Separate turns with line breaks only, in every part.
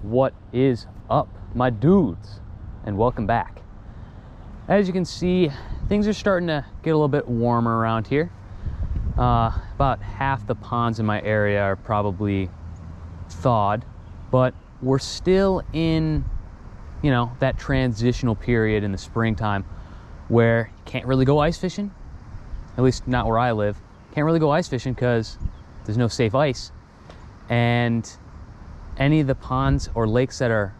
What is up, my dudes, and welcome back. As you can see, things are starting to get a little bit warmer around here. About half the ponds in my area are probably thawed, but we're still in, you know, that transitional period in the springtime where you can't really go ice fishing, at least not where I live. Can't really go ice fishing because there's no safe ice, and any of the ponds or lakes that are,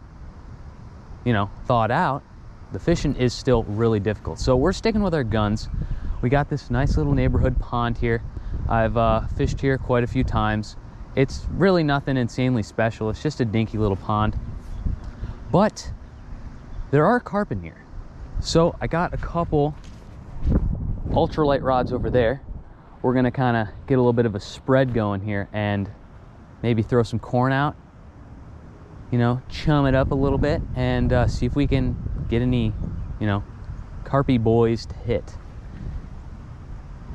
you know, thawed out, the fishing is still really difficult. So we're sticking with our guns. We got this nice little neighborhood pond here. I've fished here quite a few times. It's really nothing insanely special. It's just a dinky little pond, but there are carp in here. So I got a couple ultralight rods over there. We're gonna kind of get a little bit of a spread going here and maybe throw some corn out, you know, chum it up a little bit, and see if we can get any, you know, carpy boys to hit.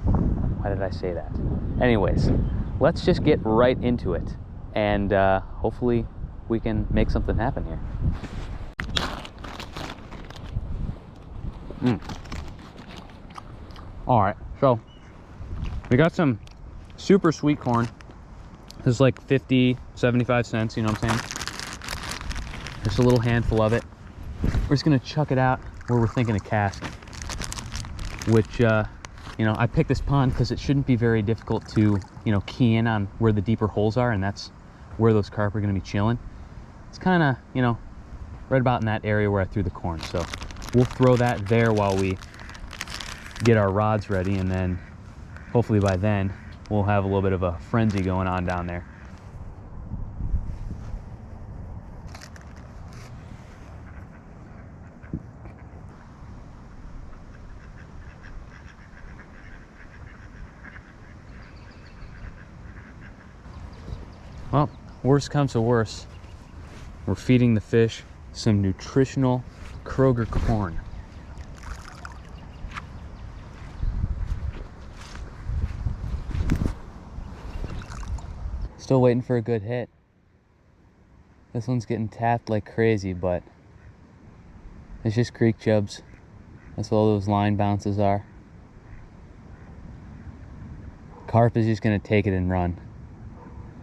Why did I say that? Anyways, let's just get right into it, and hopefully we can make something happen here. All right, so we got some super sweet corn. This is like 50, 75 cents, you know what I'm saying? Just a little handful of it. We're just gonna chuck it out where we're thinking of casting, which, you know, I picked this pond because it shouldn't be very difficult to, you know, key in on where the deeper holes are, and that's where those carp are gonna be chilling. It's kind of, you know, right about in that area where I threw the corn. So we'll throw that there while we get our rods ready, and then hopefully by then we'll have a little bit of a frenzy going on down there. Well, worst comes to worst, we're feeding the fish some nutritional Kroger corn. Still waiting for a good hit. This one's getting tapped like crazy, but it's just creek chubs. That's what all those line bounces are. Carp is just gonna take it and run.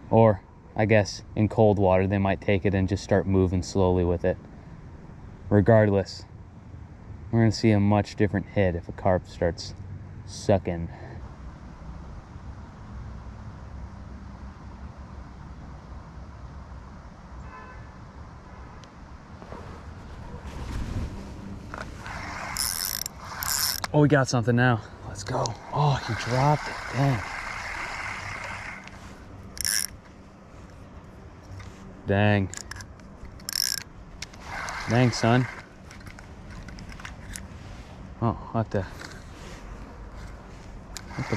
Or, I guess, in cold water, they might take it and just start moving slowly with it. Regardless, we're gonna see a much different hit if a carp starts sucking. Oh, we got something now. Let's go. Oh, he dropped it. Dang. Dang. Dang, son. Oh, what the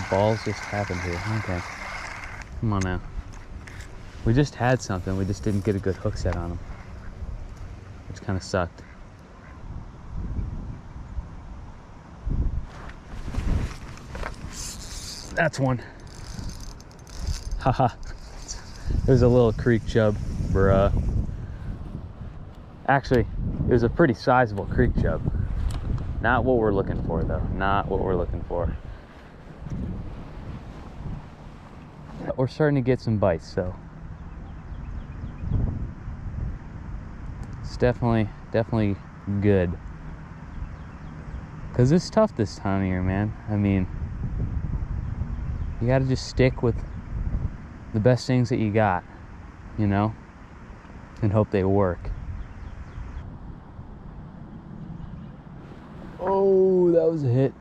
balls just happened here? Okay. Come on now. We just had something. We just didn't get a good hook set on him, which kind of sucked. That's one. Haha. It was a little creek chub, bruh. Actually, it was a pretty sizable creek chub. Not what we're looking for, though. Not what we're looking for. We're starting to get some bites, so it's definitely good. Because it's tough this time of year, man. I mean, you gotta just stick with the best things that you got, you know, and hope they work. Oh, that was a hit.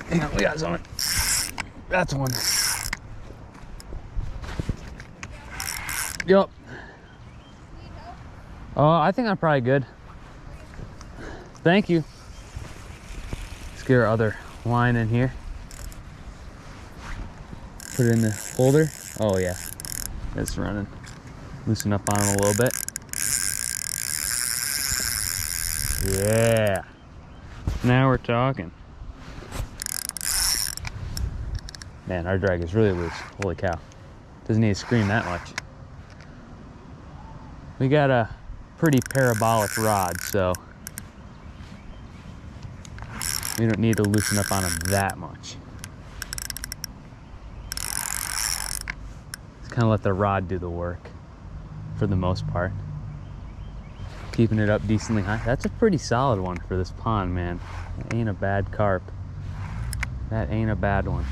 Hang on, we got something. That's one. Yup. Oh, I think I'm probably good. Thank you. Let's get our other line in here. Put it in the holder. Oh yeah, it's running. Loosen up on him a little bit. Yeah. Now we're talking. Man, our drag is really loose. Holy cow. Doesn't need to scream that much. We got a pretty parabolic rod, so we don't need to loosen up on them that much. Just kind of let the rod do the work for the most part. Keeping it up decently high. That's a pretty solid one for this pond, man. That ain't a bad carp. That ain't a bad one.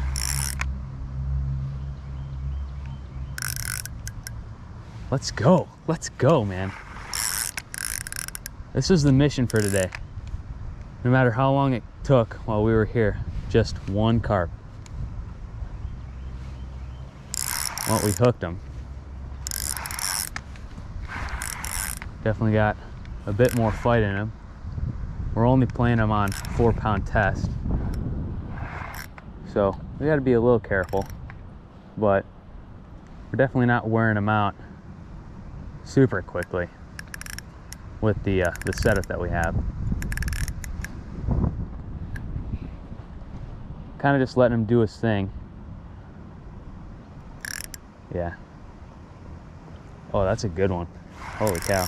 Let's go. Let's go, man. This is the mission for today. No matter how long it took while we were here, just one carp. Well, we hooked him. Definitely got a bit more fight in him. We're only playing him on 4-pound test, so we got to be a little careful, but we're definitely not wearing him out super quickly with the setup that we have. Kind of just letting him do his thing. Yeah. Oh, that's a good one. Holy cow.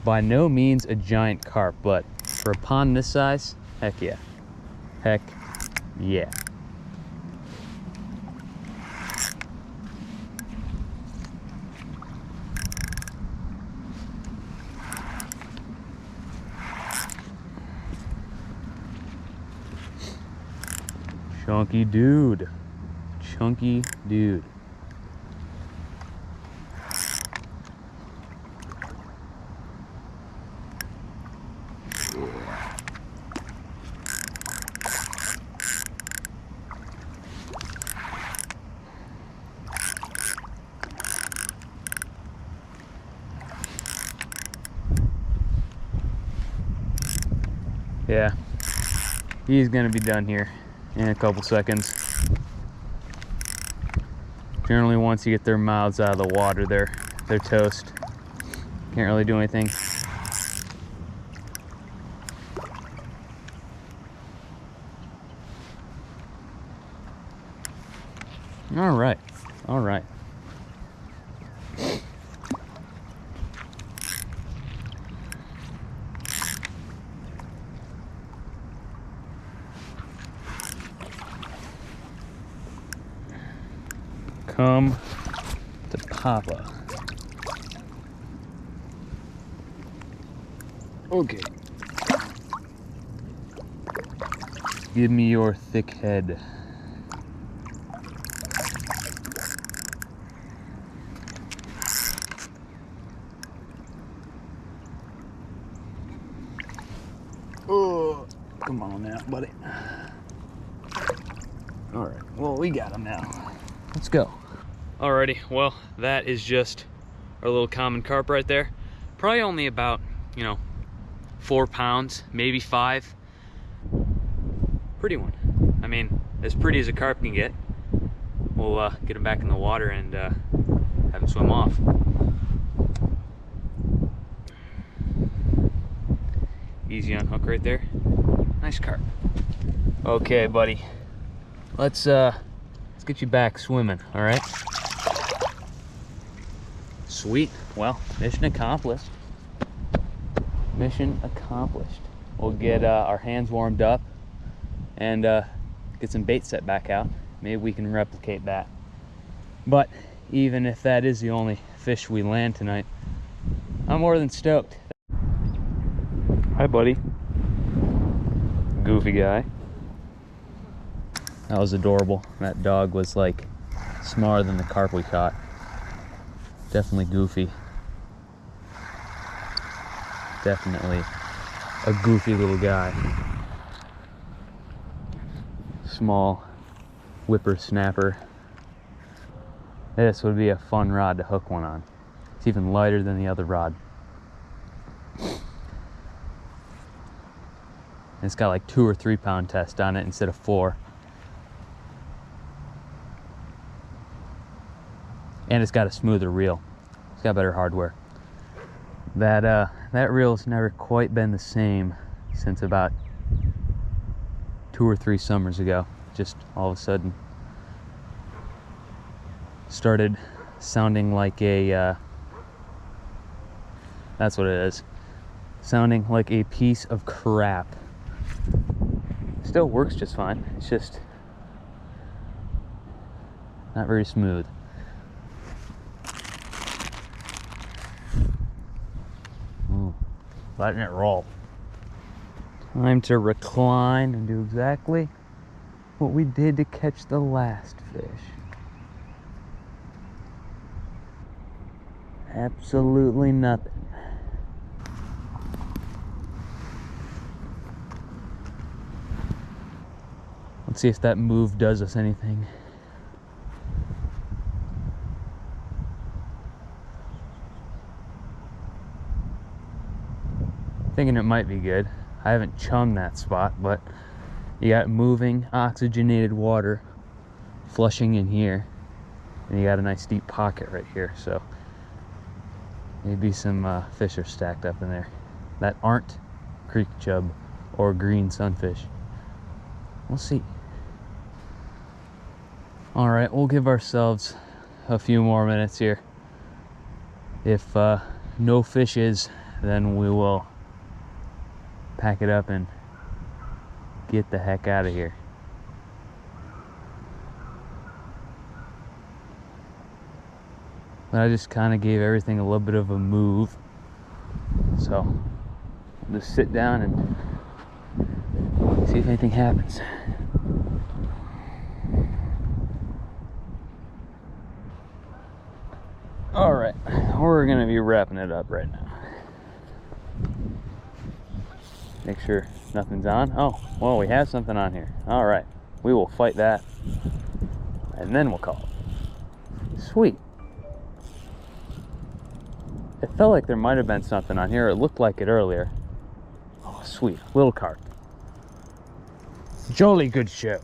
By no means a giant carp, but for a pond this size, heck yeah. Heck yeah. Chunky dude. Chunky dude. Yeah, he's gonna be done here in a couple seconds. Generally, once you get their mouths out of the water, they're toast. Can't really do anything. All right, all right. Come to Papa. Okay. Give me your thick head. Oh, come on now, buddy. All right, well, we got him now. Let's go. Alrighty, well, that is just our little common carp right there. Probably only about, 4 pounds, maybe 5. Pretty one. I mean, as pretty as a carp can get. We'll get him back in the water and have him swim off. Easy on hook right there. Nice carp. Okay, buddy. Let's get you back swimming, all right? Sweet. Well, mission accomplished. Mission accomplished. We'll get our hands warmed up and get some bait set back out. Maybe we can replicate that. But even if that is the only fish we land tonight, I'm more than stoked. Hi, buddy. Goofy guy. That was adorable. That dog was like smaller than the carp we caught. Definitely goofy. Definitely a goofy little guy. Small whippersnapper. This would be a fun rod to hook one on. It's even lighter than the other rod. It's got like 2 or 3 pound test on it instead of 4. and it's got a smoother reel. It's got better hardware. That reel's never quite been the same since about 2 or 3 summers ago. Just all of a sudden started sounding like a that's what it is, sounding like a piece of crap. Still works just fine, it's just not very smooth. Letting it roll. Time to recline and do exactly what we did to catch the last fish. Absolutely nothing. Let's see if that move does us anything. Thinking it might be good. I haven't chummed that spot, but you got moving oxygenated water flushing in here, and you got a nice deep pocket right here, so maybe some fish are stacked up in there that aren't creek chub or green sunfish. We'll see. All right, we'll give ourselves a few more minutes here. If no fishes, then we will pack it up and get the heck out of here. But I just kind of gave everything a little bit of a move, so I'll just sit down and see if anything happens. All right, we're gonna be wrapping it up right now. Make sure nothing's on. Oh, well, we have something on here. All right, we will fight that, and then we'll call it. Sweet. It felt like there might have been something on here. It looked like it earlier. Oh, sweet, little carp. Jolly good show.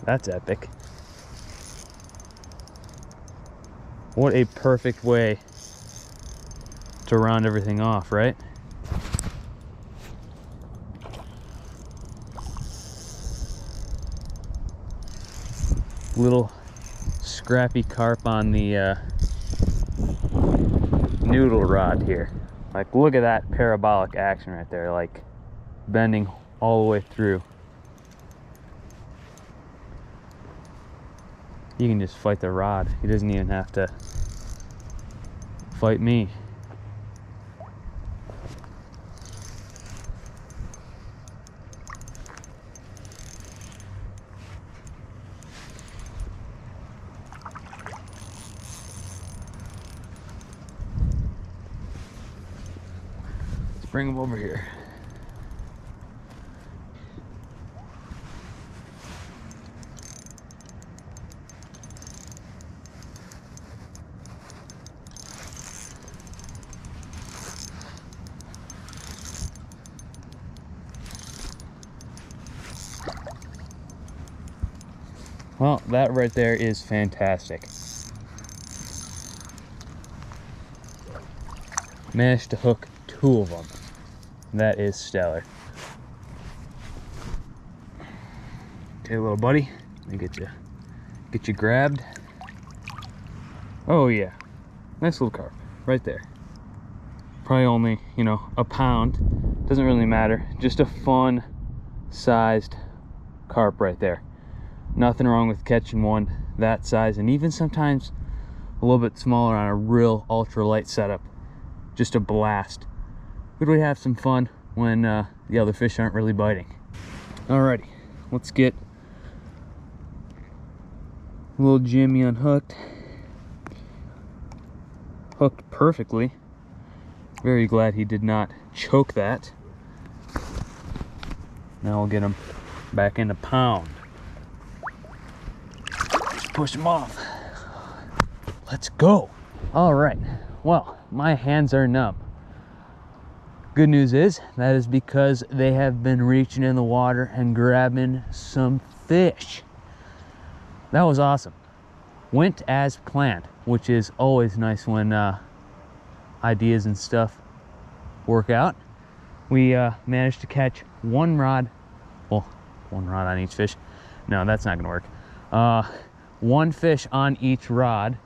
That's epic. What a perfect way to round everything off, right? Little scrappy carp on the noodle rod here. Like, look at that parabolic action right there, like bending all the way through. You can just fight the rod. He doesn't even have to fight me. Let's bring him over here. Well, that right there is fantastic. Managed to hook 2 of them. That is stellar. Okay, little buddy, let me get you grabbed. Oh yeah, nice little carp right there. Probably only, you know, a pound. Doesn't really matter. Just a fun sized carp right there. Nothing wrong with catching one that size, and even sometimes a little bit smaller on a real ultralight setup. Just a blast. Good way to have some fun when the other fish aren't really biting. Alrighty, let's get little Jimmy unhooked. Hooked perfectly. Very glad he did not choke that. Now we'll get him back in the pound. Push him off. Let's go. All right, well, my hands are numb. Good news is that is because they have been reaching in the water and grabbing some fish. that was awesome. Went as planned, which is always nice when ideas and stuff work out. We managed to catch one rod, well, one rod on each fish. No, that's not gonna work. One fish on each rod,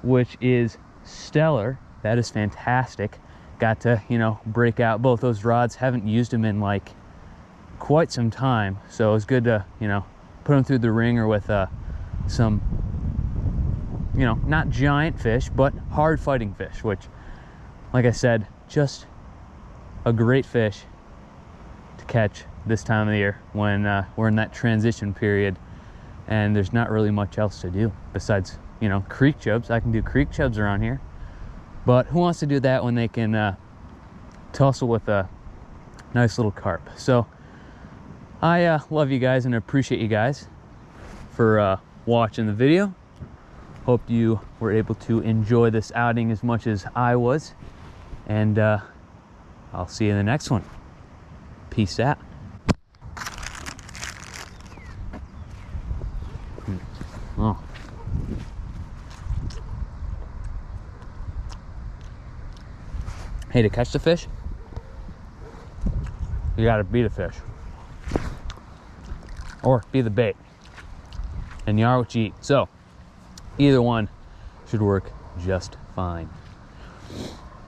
which is stellar. That is fantastic. Got to, you know, break out both those rods. Haven't used them in like quite some time, so it was good to, you know, put them through the ringer with some, you know, not giant fish, but hard fighting fish, which, like I said, just a great fish to catch this time of the year when we're in that transition period and there's not really much else to do besides, you know, creek chubs. I can do creek chubs around here, but who wants to do that when they can tussle with a nice little carp? So I love you guys and appreciate you guys for watching the video. Hope you were able to enjoy this outing as much as I was, and I'll see you in the next one. Peace out. Oh. Hey, to catch the fish, you gotta be the fish. Or be the bait. And you are what you eat. So, either one should work just fine.